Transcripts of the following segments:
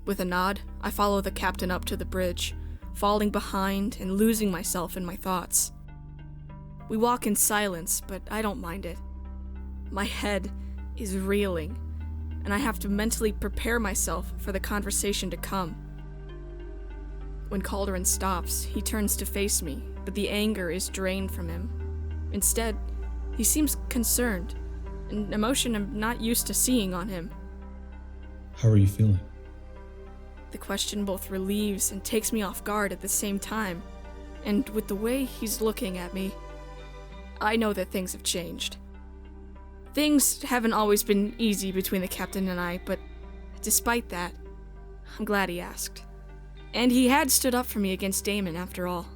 With a nod, I follow the captain up to the bridge, falling behind and losing myself in my thoughts. We walk in silence, but I don't mind it. My head is reeling, and I have to mentally prepare myself for the conversation to come. When Calderon stops, he turns to face me, but the anger is drained from him. Instead, he seems concerned, an emotion I'm not used to seeing on him. How are you feeling? The question both relieves and takes me off guard at the same time, and with the way he's looking at me, I know that things have changed. Things haven't always been easy between the captain and I, but despite that, I'm glad he asked. And he had stood up for me against Damon, after all.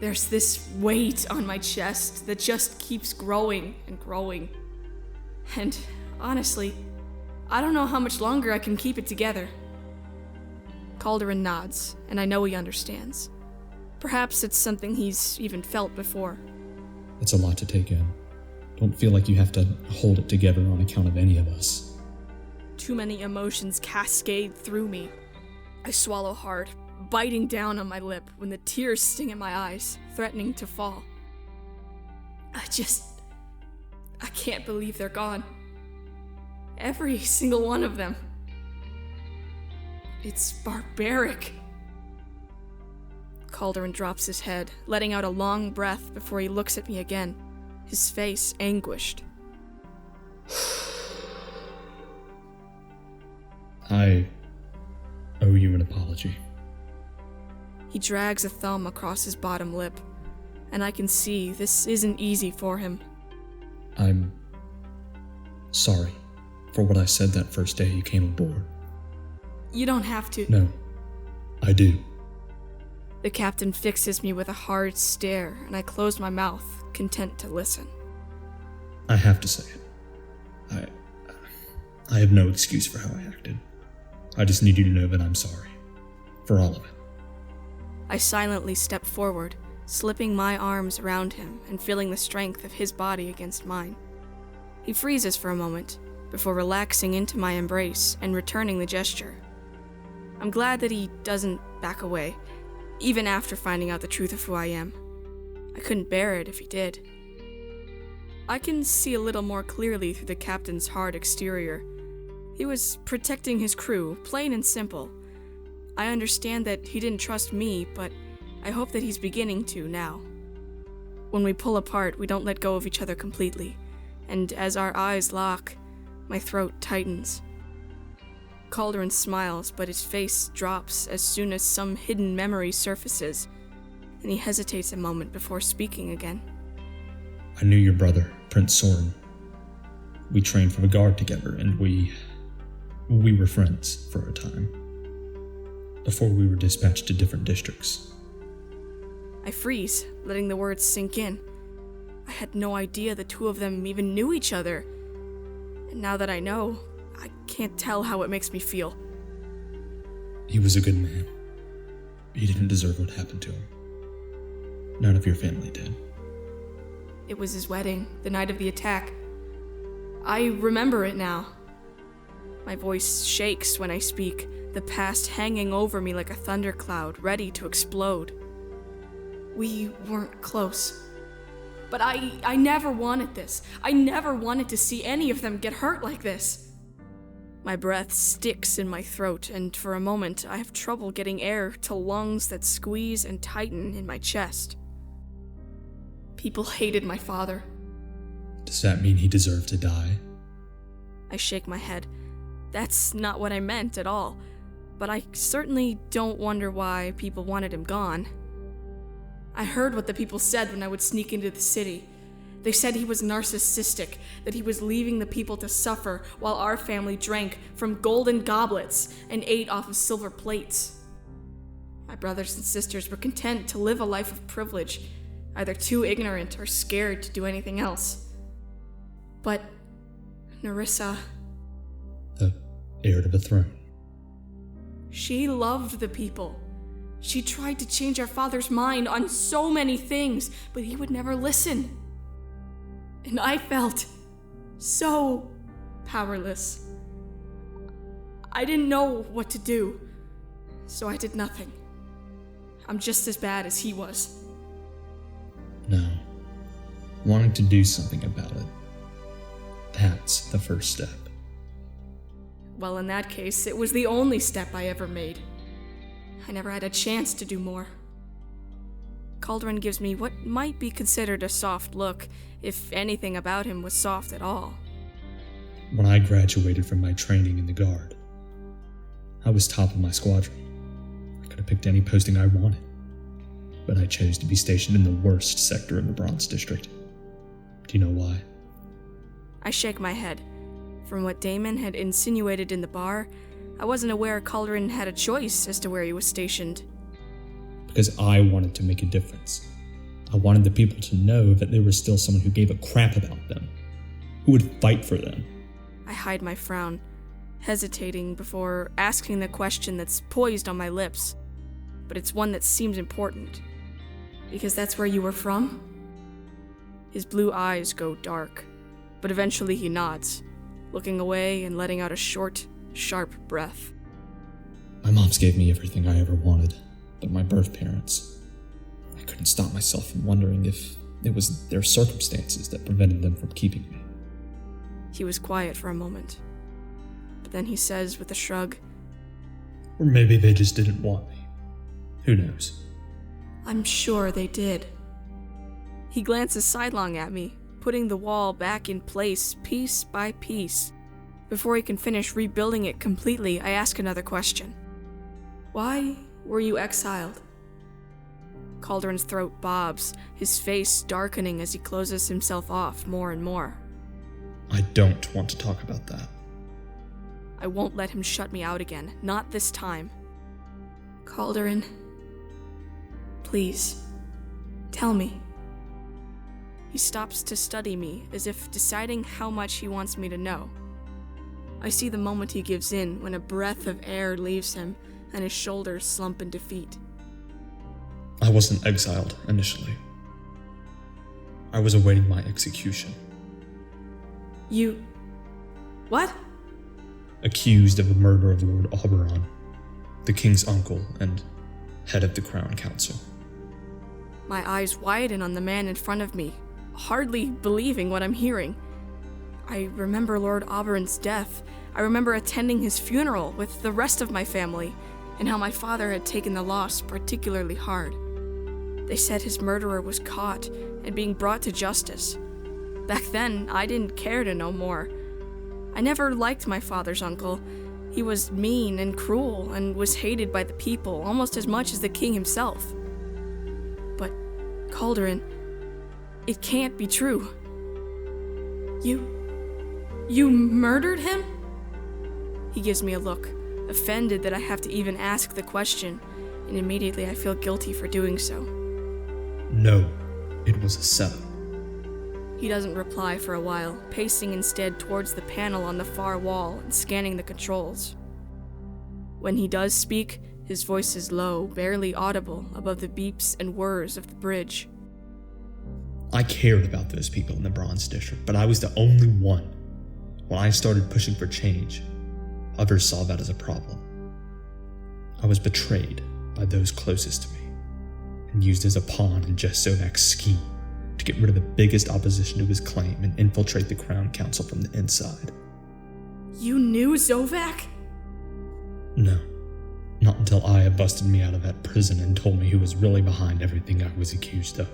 There's this weight on my chest that just keeps growing and growing. And honestly, I don't know how much longer I can keep it together. Calderon nods, and I know he understands. Perhaps it's something he's even felt before. It's a lot to take in. Don't feel like you have to hold it together on account of any of us. Too many emotions cascade through me. I swallow hard, biting down on my lip when the tears sting in my eyes, threatening to fall. I can't believe they're gone. Every single one of them. It's barbaric. Calderon drops his head, letting out a long breath before he looks at me again, his face anguished. I owe you an apology. He drags a thumb across his bottom lip, and I can see this isn't easy for him. I'm sorry for what I said that first day you came aboard. You don't have to. No, I do. The captain fixes me with a hard stare, and I close my mouth, content to listen. I have to say it. I have no excuse for how I acted. I just need you to know that I'm sorry. For all of it. I silently step forward, slipping my arms around him and feeling the strength of his body against mine. He freezes for a moment, before relaxing into my embrace and returning the gesture. I'm glad that he doesn't back away, even after finding out the truth of who I am. I couldn't bear it if he did. I can see a little more clearly through the captain's hard exterior. He was protecting his crew, plain and simple. I understand that he didn't trust me, but I hope that he's beginning to now. When we pull apart, we don't let go of each other completely, and as our eyes lock, my throat tightens. Calderon smiles, but his face drops as soon as some hidden memory surfaces, and he hesitates a moment before speaking again. I knew your brother, Prince Soren. We trained for the guard together, and we were friends for a time, before we were dispatched to different districts. I freeze, letting the words sink in. I had no idea the two of them even knew each other. And now that I know, I can't tell how it makes me feel. He was a good man. He didn't deserve what happened to him. None of your family did. It was his wedding, the night of the attack. I remember it now. My voice shakes when I speak, the past hanging over me like a thundercloud, ready to explode. We weren't close. But I never wanted this. I never wanted to see any of them get hurt like this. My breath sticks in my throat, and for a moment I have trouble getting air to lungs that squeeze and tighten in my chest. People hated my father. Does that mean he deserved to die? I shake my head. That's not what I meant at all, but I certainly don't wonder why people wanted him gone. I heard what the people said when I would sneak into the city. They said he was narcissistic, that he was leaving the people to suffer while our family drank from golden goblets and ate off of silver plates. My brothers and sisters were content to live a life of privilege, either too ignorant or scared to do anything else. But Nerissa, The heir to the throne. she loved the people. She tried to change our father's mind on so many things, but he would never listen. And I felt so powerless. I didn't know what to do, so I did nothing. I'm just as bad as he was. No. Wanting to do something about it. That's the first step. Well, in that case, it was the only step I ever made. I never had a chance to do more. Calderon gives me what might be considered a soft look, if anything about him was soft at all. When I graduated from my training in the Guard, I was top of my squadron. I could have picked any posting I wanted, but I chose to be stationed in the worst sector of the Bronze District. Do you know why? I shake my head. From what Damon had insinuated in the bar, I wasn't aware Calderon had a choice as to where he was stationed. Because I wanted to make a difference. I wanted the people to know that there was still someone who gave a crap about them, who would fight for them. I hide my frown, hesitating before asking the question that's poised on my lips. But it's one that seems important. Because that's where you were from? His blue eyes go dark, but eventually he nods, looking away and letting out a short, sharp breath. My moms gave me everything I ever wanted, but my birth parents, I couldn't stop myself from wondering if it was their circumstances that prevented them from keeping me. He was quiet for a moment, but then he says with a shrug, Or maybe they just didn't want me. Who knows? I'm sure they did. He glances sidelong at me, putting the wall back in place piece by piece. Before he can finish rebuilding it completely, I ask another question. Why were you exiled? Calderon's throat bobs, his face darkening as he closes himself off more and more. I don't want to talk about that. I won't let him shut me out again, not this time. Calderon, please, tell me. He stops to study me, as if deciding how much he wants me to know. I see the moment he gives in, when a breath of air leaves him, and his shoulders slump in defeat. I wasn't exiled initially. I was awaiting my execution. You... what? Accused of the murder of Lord Oberon, the king's uncle and head of the Crown Council. My eyes widen on the man in front of me, hardly believing what I'm hearing. I remember Lord Oberon's death. I remember attending his funeral with the rest of my family, and how my father had taken the loss particularly hard. They said his murderer was caught and being brought to justice. Back then, I didn't care to know more. I never liked my father's uncle. He was mean and cruel and was hated by the people almost as much as the king himself. But, Calderon, it can't be true. You murdered him? He gives me a look, offended that I have to even ask the question, and immediately I feel guilty for doing so. No, it was a setup. He doesn't reply for a while, pacing instead towards the panel on the far wall and scanning the controls. When he does speak, his voice is low, barely audible above the beeps and whirs of the bridge. I cared about those people in the Bronze District, but I was the only one. When I started pushing for change, others saw that as a problem. I was betrayed by those closest to me, and used as a pawn in Jess Sovak's scheme to get rid of the biggest opposition to his claim and infiltrate the Crown Council from the inside. You knew Sovak? No, not until Aya busted me out of that prison and told me who was really behind everything I was accused of.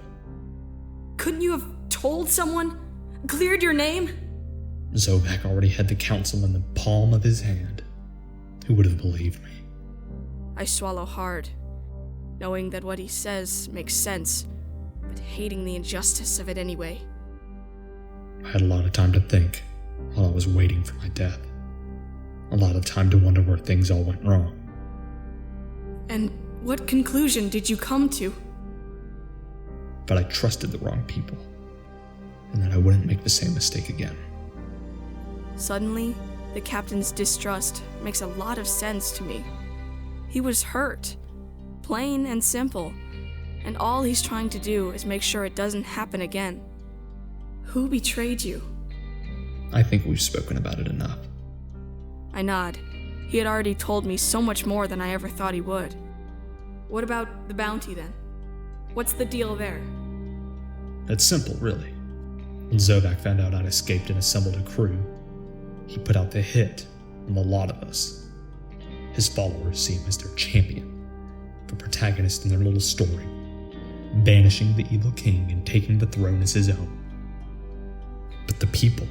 Couldn't you have told someone? Cleared your name? Sovak already had the council in the palm of his hand. Who would have believed me? I swallow hard, knowing that what he says makes sense, but hating the injustice of it anyway. I had a lot of time to think while I was waiting for my death. A lot of time to wonder where things all went wrong. And what conclusion did you come to? But I trusted the wrong people, and that I wouldn't make the same mistake again. Suddenly, the captain's distrust makes a lot of sense to me. He was hurt, plain and simple, and all he's trying to do is make sure it doesn't happen again. Who betrayed you? I think we've spoken about it enough. I nod, He had already told me so much more than I ever thought he would. What about the bounty then? What's the deal there? It's simple, really. When Zovak found out I'd escaped and assembled a crew, he put out the hit on the lot of us. His followers see him as their champion, the protagonist in their little story, banishing the evil king and taking the throne as his own. But the people,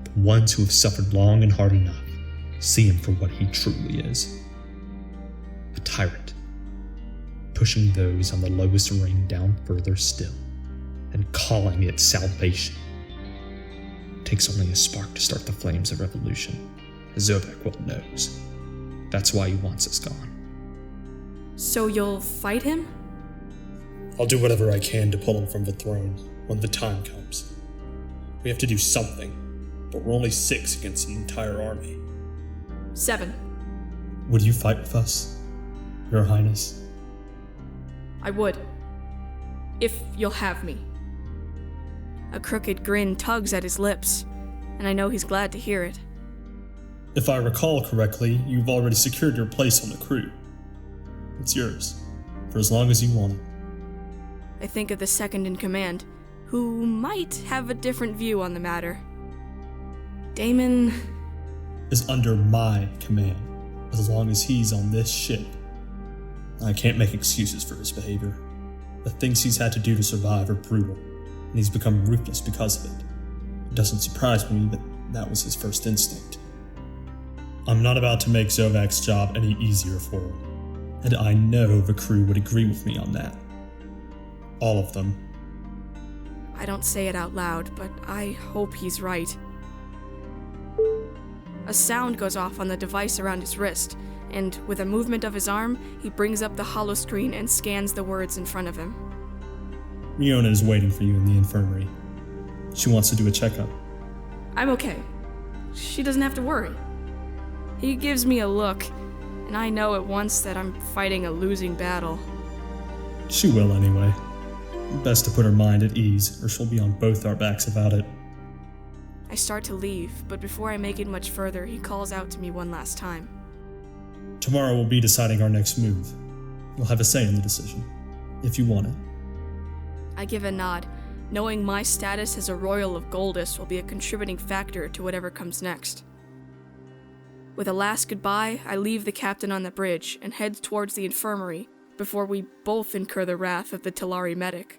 the ones who have suffered long and hard enough, see him for what he truly is. A tyrant, pushing those on the lowest ring down further still, and calling it salvation. It takes only a spark to start the flames of revolution, as Zovak well knows. That's why he wants us gone. So you'll fight him? I'll do whatever I can to pull him from the throne when the time comes. We have to do something, but we're only 6 against an entire army. 7. Would you fight with us, Your Highness? I would. If you'll have me. A crooked grin tugs at his lips, and I know he's glad to hear it. If I recall correctly, you've already secured your place on the crew. It's yours, for as long as you want it. I think of the second in command, who might have a different view on the matter. Damon Is under my command, as long as he's on this ship. I can't make excuses for his behavior. The things he's had to do to survive are brutal, and he's become ruthless because of it. It doesn't surprise me that that was his first instinct. I'm not about to make Zovak's job any easier for him, and I know the crew would agree with me on that. All of them. I don't say it out loud, but I hope he's right. A sound goes off on the device around his wrist, and with a movement of his arm, he brings up the hollow screen and scans the words in front of him. Riona is waiting for you in the infirmary. She wants to do a checkup. I'm okay. She doesn't have to worry. He gives me a look, and I know at once that I'm fighting a losing battle. She will anyway. Best to put her mind at ease, or she'll be on both our backs about it. I start to leave, but before I make it much further, he calls out to me one last time. Tomorrow we'll be deciding our next move. You'll have a say in the decision, if you want it. I give a nod, knowing my status as a Royal of Goldus will be a contributing factor to whatever comes next. With a last goodbye, I leave the captain on the bridge and head towards the infirmary before we both incur the wrath of the Talari medic.